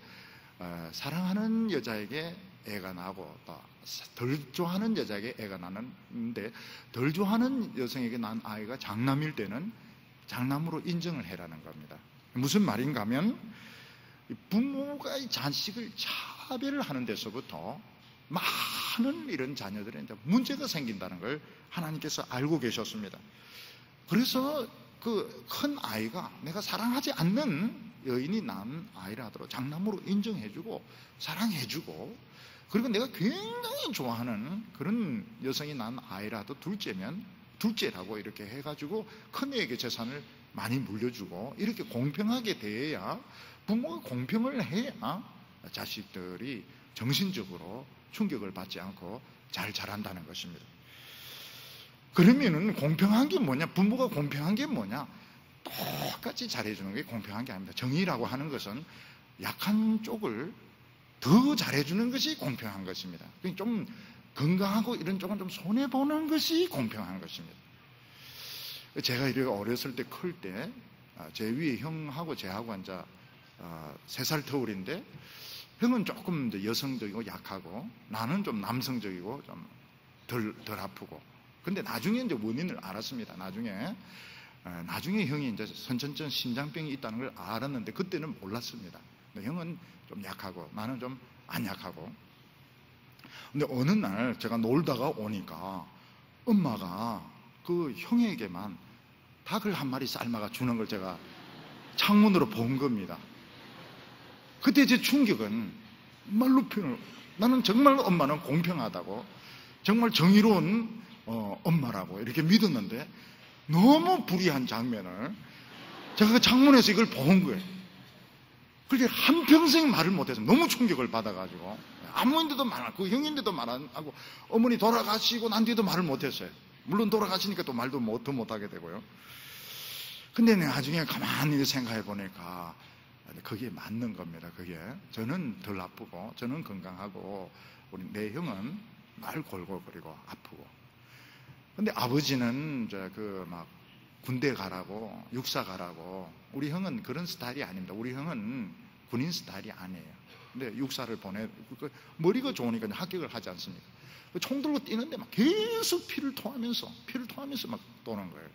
사랑하는 여자에게 애가 나고 또 덜 좋아하는 여자에게 애가 나는데, 덜 좋아하는 여성에게 난 아이가 장남일 때는 장남으로 인정을 해라는 겁니다. 무슨 말인가 하면, 부모가 이 자식을 차별을 하는 데서부터 많은 이런 자녀들에 문제가 생긴다는 걸 하나님께서 알고 계셨습니다. 그래서 그 큰 아이가 내가 사랑하지 않는 여인이 낳은 아이라도 장남으로 인정해주고 사랑해주고, 그리고 내가 굉장히 좋아하는 그런 여성이 낳은 아이라도 둘째라고 이렇게 해가지고 큰애에게 재산을 많이 물려주고, 이렇게 공평하게 대해야, 부모가 공평을 해야 자식들이 정신적으로 충격을 받지 않고 잘 자란다는 것입니다. 그러면은 공평한 게 뭐냐? 부모가 공평한 게 뭐냐? 똑같이 잘해주는 게 공평한 게 아닙니다. 정의라고 하는 것은 약한 쪽을 더 잘해주는 것이 공평한 것입니다. 좀 건강하고 이런 쪽은 좀 손해보는 것이 공평한 것입니다. 제가 이렇게 어렸을 때 클 때, 제 위에 형하고 제하고 이제 3살 터울인데, 형은 조금 이제 여성적이고 약하고, 나는 좀 남성적이고 좀 덜 아프고. 근데 나중에 이제 원인을 알았습니다. 나중에 형이 이제 선천적 심장병이 있다는 걸 알았는데, 그때는 몰랐습니다. 형은 좀 약하고 나는 좀 안 약하고. 근데 어느 날 제가 놀다가 오니까 엄마가 그 형에게만 닭을 한 마리 삶아가 주는 걸 제가 창문으로 본 겁니다. 그때 제 충격은 말로 나는 정말 엄마는 공평하다고, 정말 정의로운 엄마라고 이렇게 믿었는데 너무 불의한 장면을 제가 그 창문에서 이걸 본 거예요. 그렇게 한평생 말을 못해서 너무 충격을 받아가지고 아무인데도 말 안 하고 형인데도 말 안 하고 어머니 돌아가시고 난 뒤에도 말을 못했어요. 물론 돌아가시니까 또 말도 더 못하게 되고요. 근데 나중에 가만히 생각해 보니까 그게 맞는 겁니다. 그게 저는 덜 아프고 저는 건강하고 우리 내 형은 날 골골거리고 아프고. 근데 아버지는 이제 막 군대 가라고 육사 가라고. 우리 형은 그런 스타일이 아닙니다. 우리 형은 군인 스타일이 아니에요. 근데 육사를 머리가 좋으니까 합격을 하지 않습니까? 총 들고 뛰는데 막 계속 피를 토하면서 막 도는 거예요.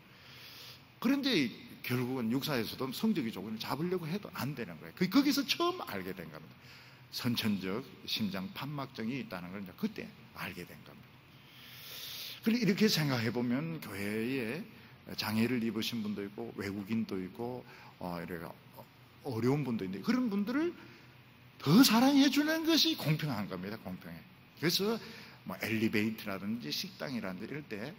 그런데 결국은 육사에서도 성적이 조금 잡으려고 해도 안 되는 거예요. 거기서 처음 알게 된 겁니다. 선천적 심장 판막증이 있다는 걸 이제 그때 알게 된 겁니다. 그런데 이렇게 생각해 보면 교회에 장애를 입으신 분도 있고 외국인도 있고 이렇게 어려운 분도 있는데 그런 분들을 더 사랑해 주는 것이 공평한 겁니다. 공평해. 그래서 뭐 엘리베이터라든지 식당이라든지 이럴 때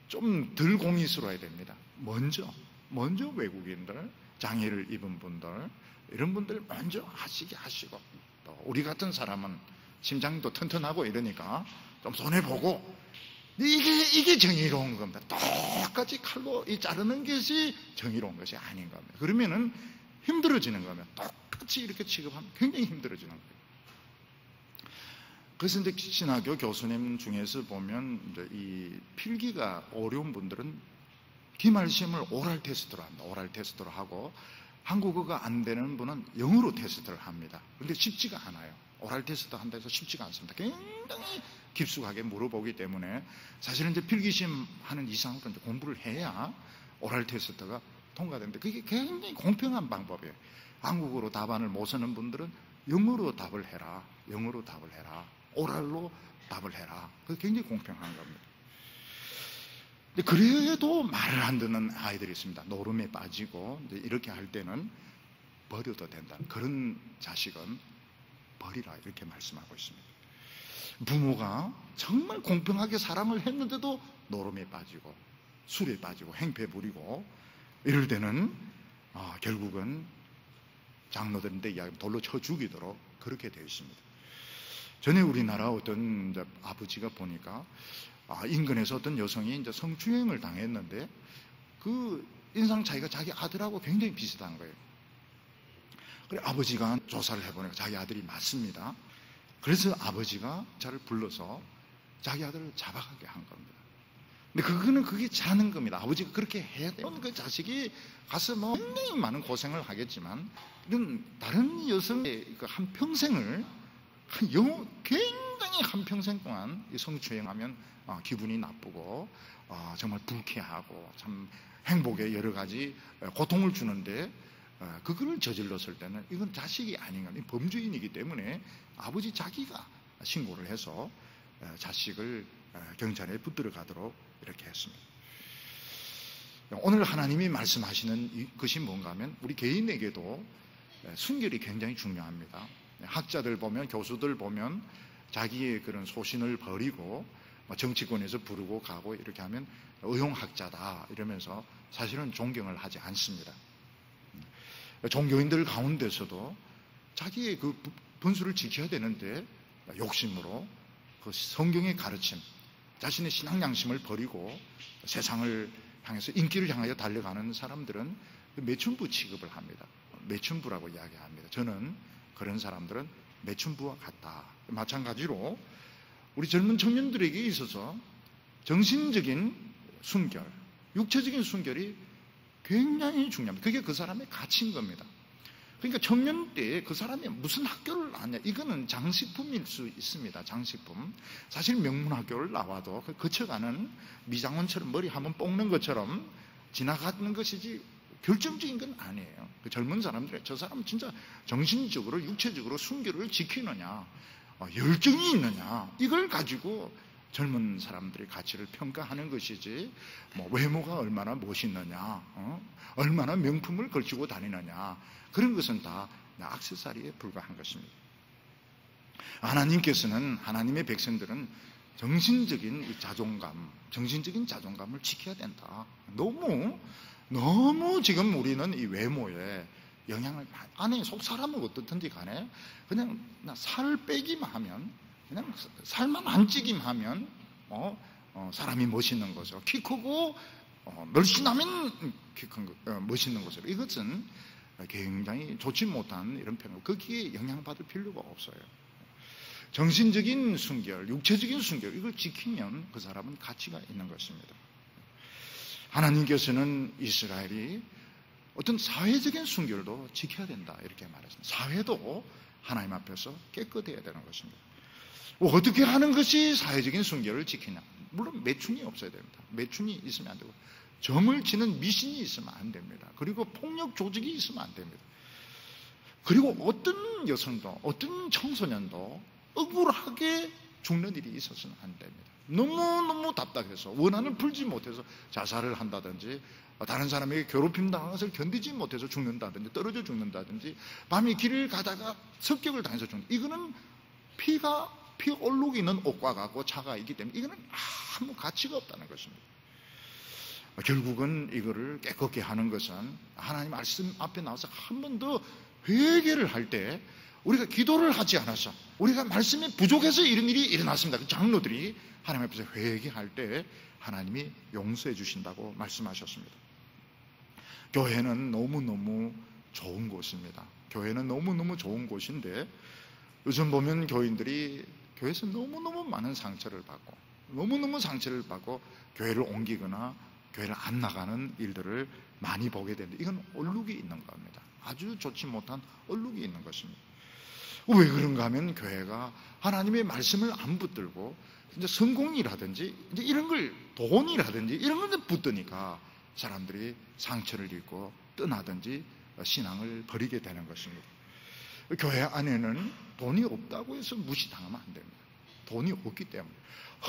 좀 덜 공의스러워야 됩니다. 먼저 외국인들, 장애를 입은 분들 이런 분들 먼저 하시게 하시고, 또 우리 같은 사람은 심장도 튼튼하고 이러니까 좀 손해보고, 이게 정의로운 겁니다. 똑같이 칼로 자르는 것이 정의로운 것이 아닌 겁니다. 그러면은 힘들어지는 겁니다. 똑같이 이렇게 취급하면 굉장히 힘들어지는 거예요. 그래서 이제 신학교 교수님 중에서 보면 이제 이 필기가 어려운 분들은 기말시험을 오랄 테스트로 합니다. 오랄 테스트로 하고, 한국어가 안 되는 분은 영어로 테스트를 합니다. 그런데 쉽지가 않아요. 오랄 테스트 한다 해서 쉽지가 않습니다. 굉장히 깊숙하게 물어보기 때문에 사실은 이제 필기시험 하는 이상으로 이제 공부를 해야 오랄 테스트가 통과되는데 그게 굉장히 공평한 방법이에요. 한국어로 답안을 못 쓰는 분들은 영어로 답을 해라. 영어로 답을 해라. 오랄로 답을 해라. 그게 굉장히 공평한 겁니다. 근데 그래도 말을 안 듣는 아이들이 있습니다. 노름에 빠지고 이렇게 할 때는 버려도 된다. 그런 자식은 버리라 이렇게 말씀하고 있습니다. 부모가 정말 공평하게 사랑을 했는데도 노름에 빠지고 술에 빠지고 행패 부리고 이럴 때는 결국은 장로들인데 돌로 쳐 죽이도록 그렇게 되어 있습니다. 전에 우리나라 어떤 아버지가 보니까 인근에서 어떤 여성이 이제 성추행을 당했는데 그 인상 차이가 자기 아들하고 굉장히 비슷한 거예요. 그래 아버지가 조사를 해보니까 자기 아들이 맞습니다. 그래서 아버지가 자를 불러서 자기 아들을 잡아가게 한 겁니다. 근데 그게 자는 겁니다. 아버지가 그렇게 해야 돼요. 그 자식이 가서 뭐 굉장히 많은 고생을 하겠지만 이런 다른 여성의 그 한 평생을 굉장히 한 평생 동안 성추행하면 기분이 나쁘고 정말 불쾌하고 참 행복에 여러 가지 고통을 주는데 그걸 저질렀을 때는 이건 자식이 아닌 겁니다. 범죄인이기 때문에 아버지 자기가 신고를 해서 자식을 경찰에 붙들어 가도록 이렇게 했습니다. 오늘 하나님이 말씀하시는 것이 뭔가 하면 우리 개인에게도 순결이 굉장히 중요합니다. 학자들 보면, 교수들 보면 자기의 그런 소신을 버리고 정치권에서 부르고 가고 이렇게 하면 의용학자다 이러면서 사실은 존경을 하지 않습니다. 종교인들 가운데서도 자기의 그 분수를 지켜야 되는데 욕심으로 그 성경의 가르침, 자신의 신앙 양심을 버리고 세상을 향해서 인기를 향하여 달려가는 사람들은 매춘부 취급을 합니다. 매춘부라고 이야기합니다. 저는 그런 사람들은 매춘부와 같다. 마찬가지로 우리 젊은 청년들에게 있어서 정신적인 순결, 육체적인 순결이 굉장히 중요합니다. 그게 그 사람의 가치인 겁니다. 그러니까 청년 때 그 사람이 무슨 학교를 나왔냐, 이거는 장식품일 수 있습니다. 장식품. 사실 명문학교를 나와도 거쳐가는 미장원처럼 머리 한번 볶는 것처럼 지나가는 것이지 결정적인 건 아니에요. 그 젊은 사람들이 저 사람은 진짜 정신적으로 육체적으로 순결을 지키느냐, 열정이 있느냐, 이걸 가지고 젊은 사람들의 가치를 평가하는 것이지 뭐 외모가 얼마나 멋있느냐, 얼마나 명품을 걸치고 다니느냐, 그런 것은 다 액세서리에 불과한 것입니다. 하나님께서는, 하나님의 백성들은 정신적인 자존감을 지켜야 된다. 너무 지금 우리는 이 외모에 영향을, 안에 속 사람은 어떻든지 간에 그냥 살 빼기만 하면, 그냥 살만 안 찌기만 하면 사람이 멋있는 거죠. 키 크고 날씬하면 멋있는 거죠. 이것은 굉장히 좋지 못한 이런 평가, 거기에 영향받을 필요가 없어요. 정신적인 순결, 육체적인 순결, 이걸 지키면 그 사람은 가치가 있는 것입니다. 하나님께서는 이스라엘이 어떤 사회적인 순결도 지켜야 된다 이렇게 말했습니다. 사회도 하나님 앞에서 깨끗해야 되는 것입니다. 어떻게 하는 것이 사회적인 순결을 지키냐? 물론 매춘이 없어야 됩니다. 매춘이 있으면 안 되고, 점을 치는 미신이 있으면 안 됩니다. 그리고 폭력 조직이 있으면 안 됩니다. 그리고 어떤 여성도, 어떤 청소년도 억울하게 죽는 일이 있어서는 안 됩니다. 너무너무 답답해서 원한을 풀지 못해서 자살을 한다든지, 다른 사람에게 괴롭힘 당한 것을 견디지 못해서 죽는다든지, 떨어져 죽는다든지, 밤에 길을 가다가 습격을 당해서 죽는, 이거는 피 얼룩이 있는 옷과 같고 차가 있기 때문에 이거는 아무 가치가 없다는 것입니다. 결국은 이거를 깨끗게 하는 것은 하나님 말씀 앞에 나와서 한 번 더 회개를 할 때, 우리가 기도를 하지 않아서, 우리가 말씀이 부족해서 이런 일이 일어났습니다. 그 장로들이 하나님 앞에서 회개할 때 하나님이 용서해 주신다고 말씀하셨습니다. 교회는 너무너무 좋은 곳입니다. 교회는 너무너무 좋은 곳인데, 요즘 보면 교인들이 교회에서 너무너무 많은 상처를 받고, 교회를 옮기거나 교회를 안 나가는 일들을 많이 보게 되는데, 이건 얼룩이 있는 겁니다. 아주 좋지 못한 얼룩이 있는 것입니다. 왜 그런가 하면, 교회가 하나님의 말씀을 안 붙들고 이제 성공이라든지 이제 이런 걸, 돈이라든지 이런 걸 붙드니까 사람들이 상처를 입고 떠나든지 신앙을 버리게 되는 것입니다. 교회 안에는 돈이 없다고 해서 무시당하면 안 됩니다. 돈이 없기 때문에,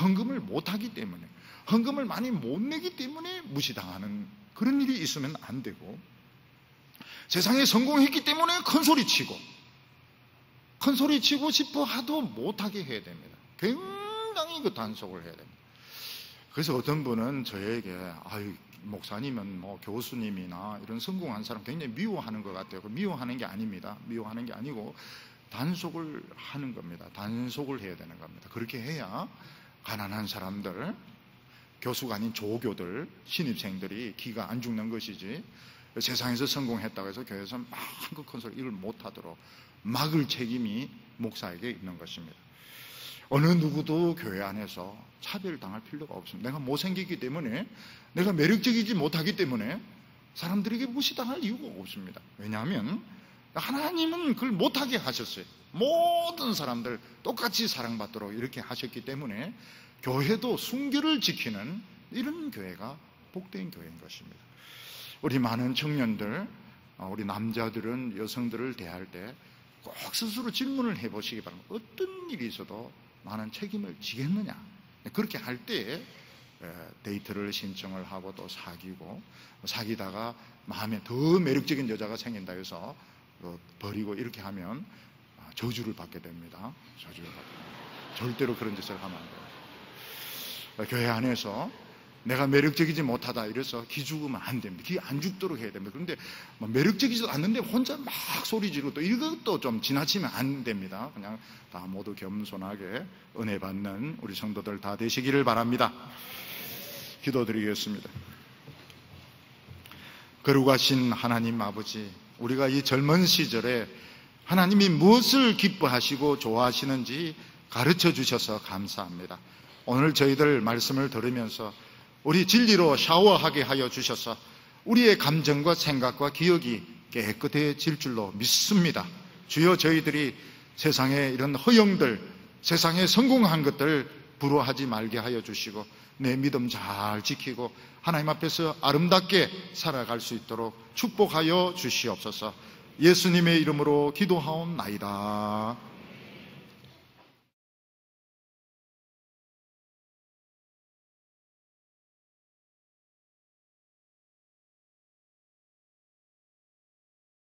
헌금을 못하기 때문에, 헌금을 많이 못 내기 때문에 무시당하는 그런 일이 있으면 안 되고, 세상에 성공했기 때문에 큰소리 치고 싶어 하도 못하게 해야 됩니다. 굉장히 그 단속을 해야 됩니다. 그래서 어떤 분은 저에게, 목사님은 뭐 교수님이나 이런 성공한 사람 굉장히 미워하는 것 같아요. 미워하는 게 아닙니다. 미워하는 게 아니고 단속을 하는 겁니다. 단속을 해야 되는 겁니다. 그렇게 해야 가난한 사람들, 교수가 아닌 조교들, 신입생들이 기가 안 죽는 것이지, 세상에서 성공했다고 해서 교회에서 마음껏 큰 소리 이걸 못하도록 막을 책임이 목사에게 있는 것입니다. 어느 누구도 교회 안에서 차별당할 필요가 없습니다. 내가 못생기기 때문에, 내가 매력적이지 못하기 때문에 사람들에게 무시당할 이유가 없습니다. 왜냐하면 하나님은 그걸 못하게 하셨어요. 모든 사람들 똑같이 사랑받도록 이렇게 하셨기 때문에 교회도 순결을 지키는 이런 교회가 복된 교회인 것입니다. 우리 많은 청년들, 우리 남자들은 여성들을 대할 때 꼭 스스로 질문을 해보시기 바랍니다. 어떤 일이 있어도 나는 책임을 지겠느냐? 그렇게 할 때 데이트를 신청을 하고 또 사귀다가 마음에 더 매력적인 여자가 생긴다 해서 버리고 이렇게 하면 저주를 받게 됩니다. 절대로 그런 짓을 하면 안 돼요. 교회 안에서 내가 매력적이지 못하다 이래서 기죽으면 안 됩니다. 기 안 죽도록 해야 됩니다. 그런데 매력적이지도 않는데 혼자 막 소리 지르고 또 이것도 좀 지나치면 안 됩니다. 그냥 다 모두 겸손하게 은혜 받는 우리 성도들 다 되시기를 바랍니다. 기도드리겠습니다. 거룩하신 하나님 아버지, 우리가 이 젊은 시절에 하나님이 무엇을 기뻐하시고 좋아하시는지 가르쳐 주셔서 감사합니다. 오늘 저희들 말씀을 들으면서 우리 진리로 샤워하게 하여 주셔서 우리의 감정과 생각과 기억이 깨끗해질 줄로 믿습니다. 주여, 저희들이 세상의 이런 허영들, 세상에 성공한 것들 부러워하지 말게 하여 주시고 내 믿음 잘 지키고 하나님 앞에서 아름답게 살아갈 수 있도록 축복하여 주시옵소서. 예수님의 이름으로 기도하옵나이다.